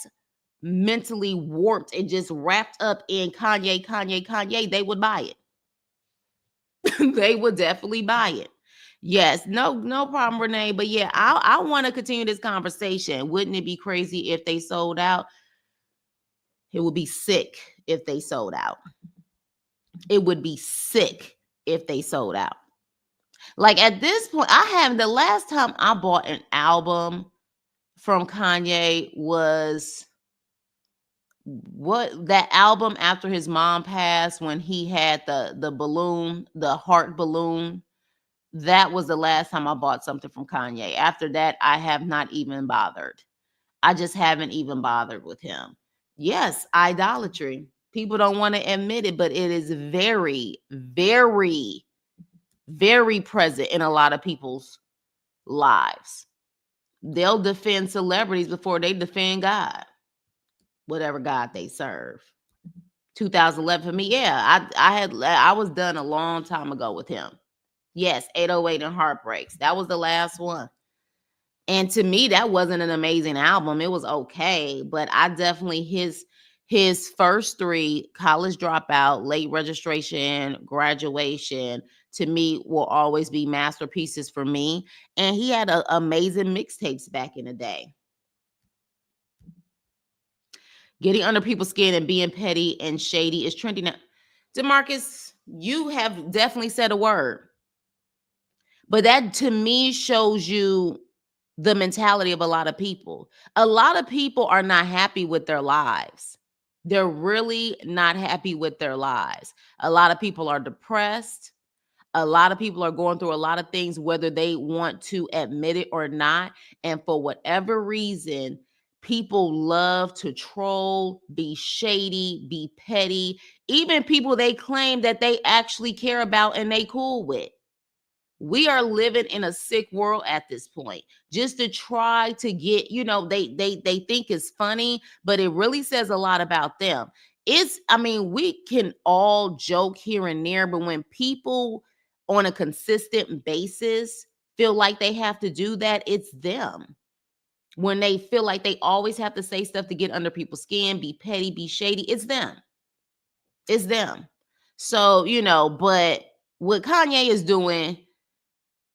mentally warped and just wrapped up in Kanye, Kanye, Kanye. They would buy it. They would definitely buy it. Yes, no problem, Renee. But yeah, I want to continue this conversation. Wouldn't it be crazy if they sold out? It would be sick if they sold out. It would be sick if they sold out. Like at this point, the last time I bought an album from Kanye was that album after his mom passed, when he had the balloon, the heart balloon. That was the last time I bought something from Kanye. After that, I have not even bothered. I just haven't even bothered with him. Yes, idolatry. People don't want to admit it, but it is very, very, very present in a lot of people's lives. They'll defend celebrities before they defend God, whatever God they serve. 2011 for me, yeah, I was done a long time ago with him. Yes, 808 and Heartbreaks. That was the last one. And to me, that wasn't an amazing album. It was okay, but I definitely his first three, College Dropout, Late Registration, Graduation, to me will always be masterpieces for me. And he had amazing mixtapes back in the day. Getting under people's skin and being petty and shady is trending now. DeMarcus, you have definitely said a word. But that to me shows you the mentality of a lot of people. A lot of people are not happy with their lives. They're really not happy with their lives. A lot of people are depressed. A lot of people are going through a lot of things, whether they want to admit it or not. And for whatever reason, people love to troll, be shady, be petty, even people they claim that they actually care about and they cool with. We are living in a sick world at this point. Just to try to get, they think it's funny, but it really says a lot about them. We can all joke here and there, but when people on a consistent basis feel like they have to do that, it's them. When they feel like they always have to say stuff to get under people's skin, be petty, be shady, it's them. It's them. So, but what Kanye is doing,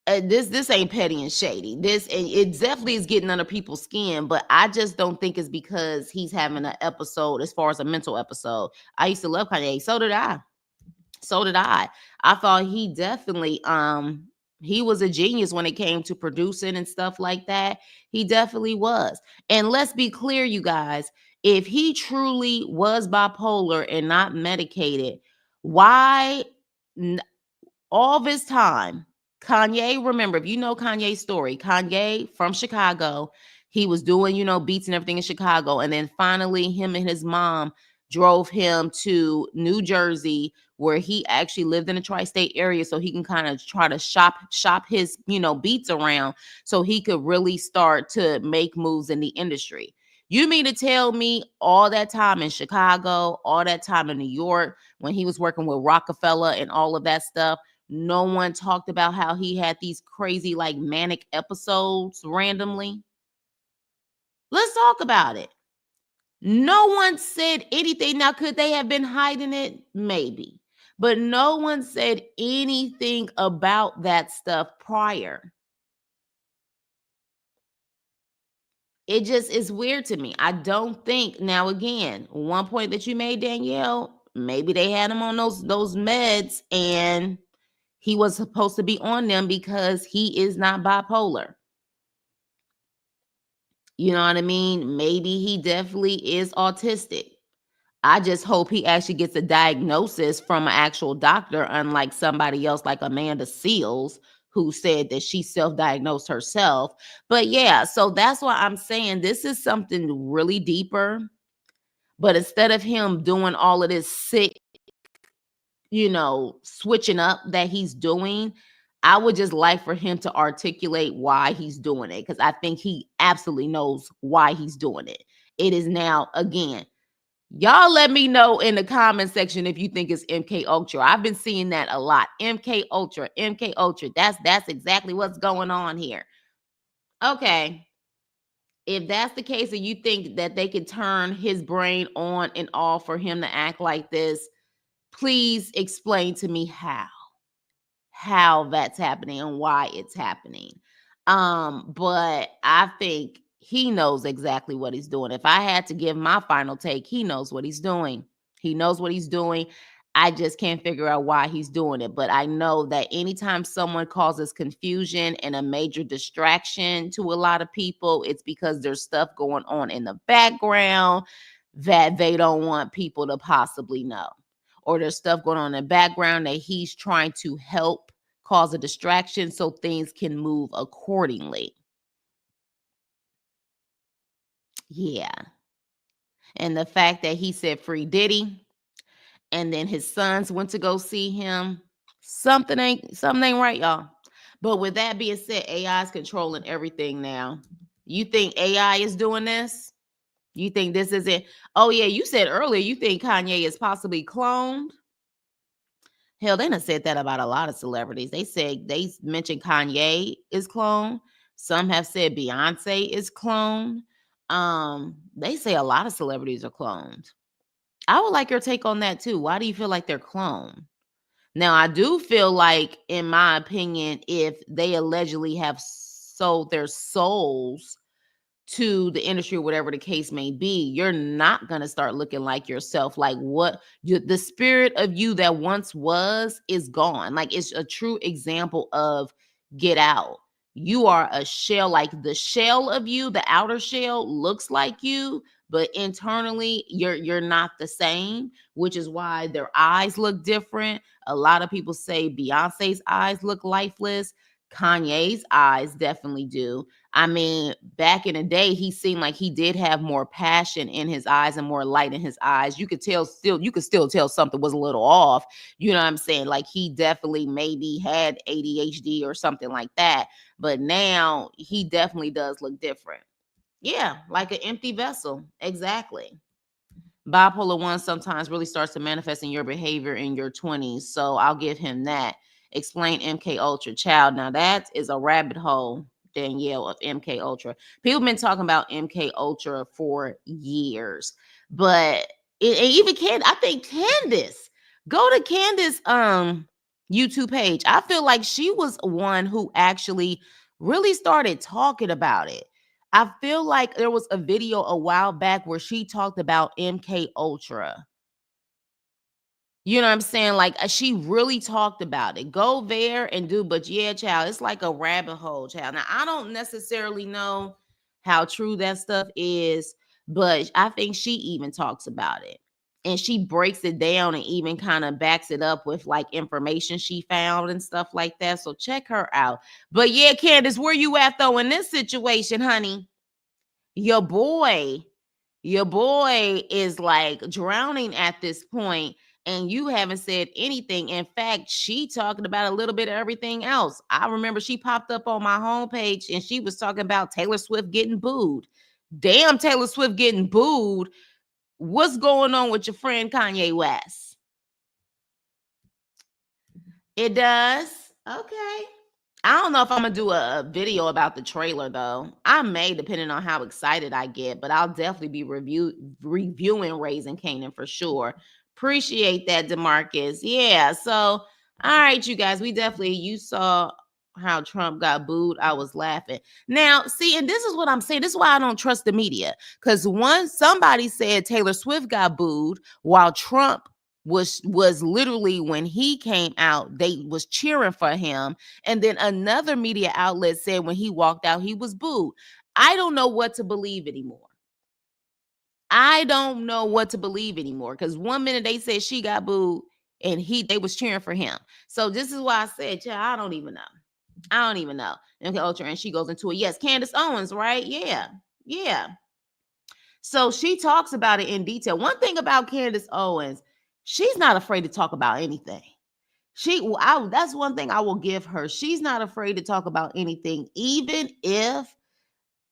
this ain't petty and shady. It definitely is getting under people's skin, but I just don't think it's because he's having an episode, as far as a mental episode. I used to love Kanye. So did I. I thought he definitely he was a genius when it came to producing and stuff like that. He definitely was. And let's be clear, you guys, if he truly was bipolar and not medicated, why all this time Kanye, remember, if you know Kanye's story, Kanye from Chicago, he was doing, beats and everything in Chicago. And then finally, him and his mom drove him to New Jersey, where he actually lived in the tri-state area, so he can kind of try to shop his, beats around, so he could really start to make moves in the industry. You mean to tell me all that time in Chicago, all that time in New York, when he was working with Rockefeller and all of that stuff, no one talked about how he had these crazy, like, manic episodes randomly? Let's talk about it. No one said anything. Now, could they have been hiding it? Maybe. But no one said anything about that stuff prior. It just is weird to me. I don't think, now again, one point that you made, Danielle, maybe they had him on those meds and he was supposed to be on them because he is not bipolar. You know what I mean? Maybe he definitely is autistic. I just hope he actually gets a diagnosis from an actual doctor, unlike somebody else like Amanda Seales, who said that she self-diagnosed herself. But yeah, so that's why I'm saying this is something really deeper. But instead of him doing all of this sick, switching up that he's doing, I would just like for him to articulate why he's doing it, because I think he absolutely knows why he's doing it. It is now, again, Y'all let me know in the comment section if you think it's MK Ultra. I've been seeing that a lot. MK Ultra, MK Ultra. That's exactly what's going on here. Okay. If that's the case and you think that they could turn his brain on and off for him to act like this, please explain to me how that's happening and why it's happening. But I think he knows exactly what he's doing. If I had to give my final take, he knows what he's doing. He knows what he's doing. I just can't figure out why he's doing it. But I know that anytime someone causes confusion and a major distraction to a lot of people, it's because there's stuff going on in the background that they don't want people to possibly know. Or there's stuff going on in the background that he's trying to help cause a distraction so things can move accordingly. Yeah. And the fact that he said free Diddy and then his sons went to go see him, something ain't right, y'all. But with that being said, AI is controlling everything now. You think AI is doing this? You think this isn't? Oh yeah, you said earlier you think Kanye is possibly cloned. Hell, they done said that about a lot of celebrities. They mentioned Kanye is cloned. Some have said Beyonce is cloned. They say a lot of celebrities are cloned. I would like your take on that too. Why do you feel like they're cloned? Now, I do feel like, in my opinion, if they allegedly have sold their souls to the industry, whatever the case may be, you're not going to start looking like yourself. Like the spirit of you that once was is gone. Like, it's a true example of Get Out. You are a shell. Like, the shell of you, the outer shell looks like you, but internally you're not the same, which is why their eyes look different. A lot of people say Beyonce's eyes look lifeless. Kanye's eyes definitely do. I mean, back in the day, he seemed like he did have more passion in his eyes and more light in his eyes. You could still tell something was a little off. You know what I'm saying? Like, he definitely maybe had ADHD or something like that. But now he definitely does look different. Yeah, like an empty vessel. Exactly. Bipolar 1 sometimes really starts to manifest in your behavior in your 20s. So I'll give him that. Explain MK Ultra. Child, now that is a rabbit hole, Danielle, of MK Ultra. People have been talking about MK Ultra for years. But even I think Candace, go to Candace YouTube page. I feel like she was one who actually really started talking about it. I feel like there was a video a while back where she talked about MK Ultra. You know what I'm saying? Like, she really talked about it. Go there and do, but yeah, child, it's like a rabbit hole, child. Now, I don't necessarily know how true that stuff is, but I think she even talks about it. And she breaks it down and even kind of backs it up with like information she found and stuff like that. So check her out. But yeah, Candace, where you at though in this situation, honey? Your boy is like drowning at this point, and you haven't said anything. In fact, she talking about a little bit of everything else. I remember she popped up on my homepage and she was talking about Taylor Swift getting booed. Damn, Taylor Swift getting booed. What's going on with your friend Kanye West? It does. Okay. I don't know if I'm gonna do a video about the trailer though. I may, depending on how excited I get, but I'll definitely be reviewing Raising Canaan for sure. Appreciate that, DeMarcus. Yeah. So, all right, you guys, you saw how Trump got booed. I was laughing. Now, see, and this is what I'm saying. This is why I don't trust the media. Because somebody said Taylor Swift got booed while Trump was literally, when he came out, they was cheering for him, and then another media outlet said when he walked out he was booed. I don't know what to believe anymore. Because one minute they said she got booed and they was cheering for him. So this is why I said, yeah, I don't even know. Okay, Ultra, and she goes into it. Yes, Candace Owens, right? Yeah. So she talks about it in detail. One thing about Candace Owens, she's not afraid to talk about anything. That's one thing I will give her. She's not afraid to talk about anything, even if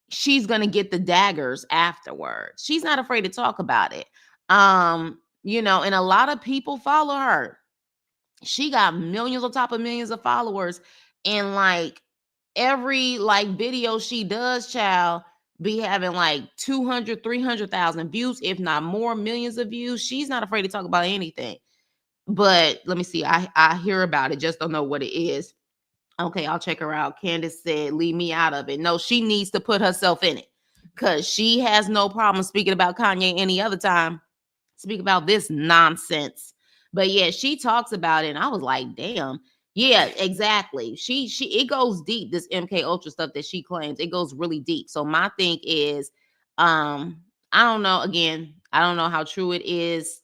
she's going to get the daggers afterwards. She's not afraid to talk about it. And a lot of people follow her. She got millions on top of millions of followers, and like every like video she does, child, be having like 200, 300,000 views, if not more, millions of views. She's not afraid to talk about anything. But let me see, I hear about it, just don't know what it is. Okay, I'll check her out. Candace said, leave me out of it. No, she needs to put herself in it, because she has no problem speaking about Kanye any other time. Speak about this nonsense. But yeah, she talks about it, and I was like, damn. Yeah, exactly. She it goes deep, this MK Ultra stuff that she claims. It goes really deep. So my thing is, I don't know, again, I don't know how true it is.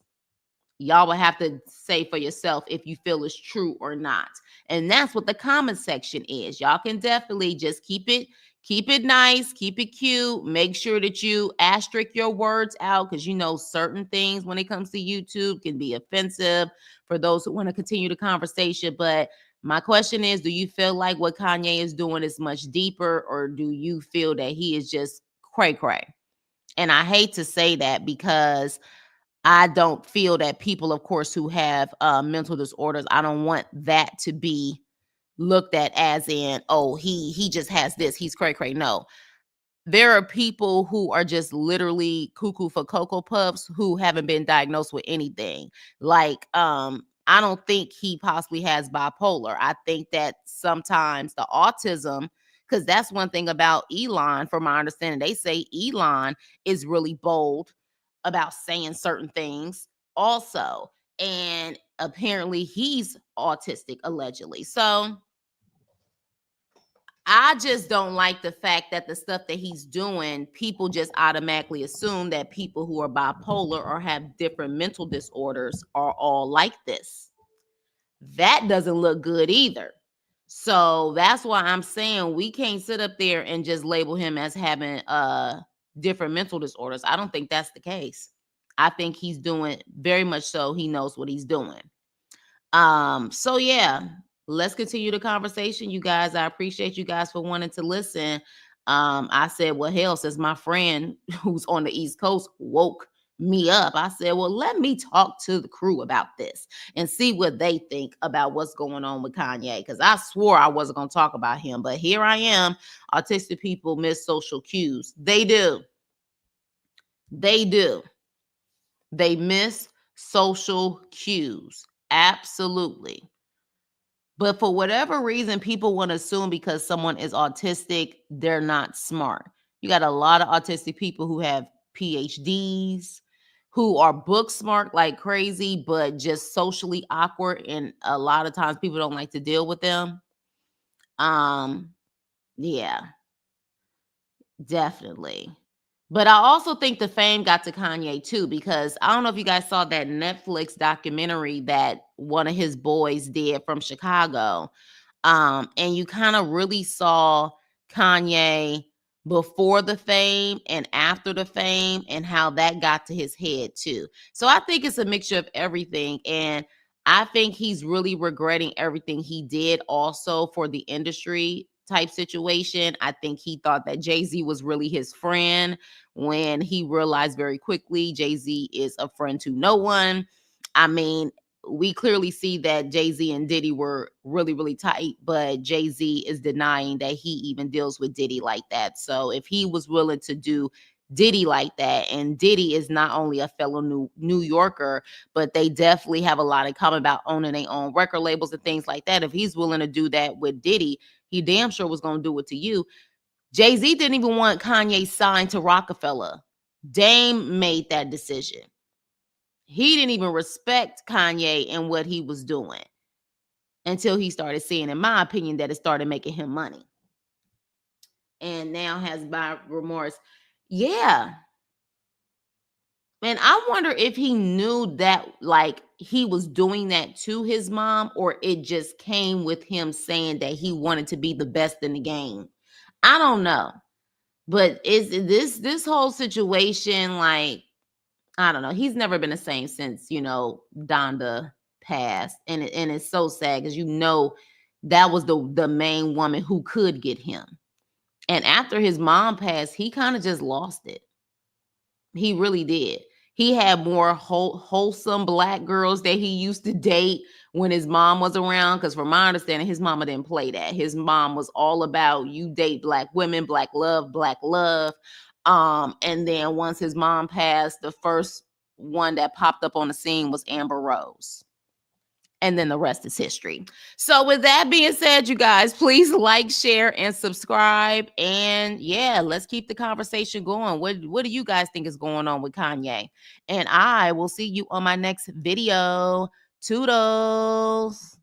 Y'all will have to say for yourself if you feel it's true or not. And that's what the comment section is. Y'all can definitely just keep it nice, keep it cute. Make sure that you asterisk your words out, because certain things when it comes to YouTube can be offensive for those who want to continue the conversation. But my question is, do you feel like what Kanye is doing is much deeper, or do you feel that he is just cray cray? And I hate to say that, because I don't feel that people, of course, who have mental disorders, I don't want that to be looked at as in, oh, he just has this, he's cray cray. No, there are people who are just literally cuckoo for Cocoa Puffs who haven't been diagnosed with anything. Like, I don't think he possibly has bipolar. I think that sometimes the autism, because that's one thing about Elon, from my understanding, they say Elon is really bold about saying certain things also. And apparently he's autistic, allegedly. So I just don't like the fact that the stuff that he's doing, people just automatically assume that people who are bipolar or have different mental disorders are all like this. That doesn't look good either. So that's why I'm saying we can't sit up there and just label him as having different mental disorders. I don't think that's the case. I think he's doing, very much so, he knows what he's doing. So yeah, let's continue the conversation, you guys. I appreciate you guys for wanting to listen. I said, well, hell, since my friend who's on the East Coast woke me up, I said, well, let me talk to the crew about this and see what they think about what's going on with Kanye. Because I swore I wasn't going to talk about him, but here I am. Autistic people miss social cues. They do. They do. They miss social cues. Absolutely. But for whatever reason, people want to assume because someone is autistic, they're not smart. You got a lot of autistic people who have PhDs, who are book smart like crazy, but just socially awkward. And a lot of times people don't like to deal with them. Yeah, definitely. But I also think the fame got to Kanye too, because I don't know if you guys saw that Netflix documentary that one of his boys did from Chicago. And you kind of really saw Kanye before the fame and after the fame, and how that got to his head too. So I think it's a mixture of everything. And I think he's really regretting everything he did also for the industry type situation. I think he thought that Jay-Z was really his friend, when he realized very quickly Jay-Z is a friend to no one. I mean, we clearly see that Jay-Z and Diddy were really, really tight, but Jay-Z is denying that he even deals with Diddy like that. So if he was willing to do Diddy like that, and Diddy is not only a fellow New Yorker, but they definitely have a lot in common about owning their own record labels and things like that. If he's willing to do that with Diddy, he damn sure was going to do it to you. Jay-Z didn't even want Kanye signed to Rockefeller. Dame made that decision. He didn't even respect Kanye and what he was doing until he started seeing, in my opinion, that it started making him money. And now has by remorse. Yeah. And I wonder if he knew that, like, he was doing that to his mom, or it just came with him saying that he wanted to be the best in the game. I don't know. But is this whole situation, like, I don't know. He's never been the same since, Donda passed. And it's so sad, because that was the main woman who could get him. And after his mom passed, he kind of just lost it. He really did. He had more wholesome black girls that he used to date when his mom was around. Because from my understanding, his mama didn't play that. His mom was all about you date black women, black love, black love. And then once his mom passed, the first one that popped up on the scene was Amber Rose. And then the rest is history. So with that being said, you guys, please like, share, and subscribe. And yeah, let's keep the conversation going. What do you guys think is going on with Kanye? And I will see you on my next video. Toodles.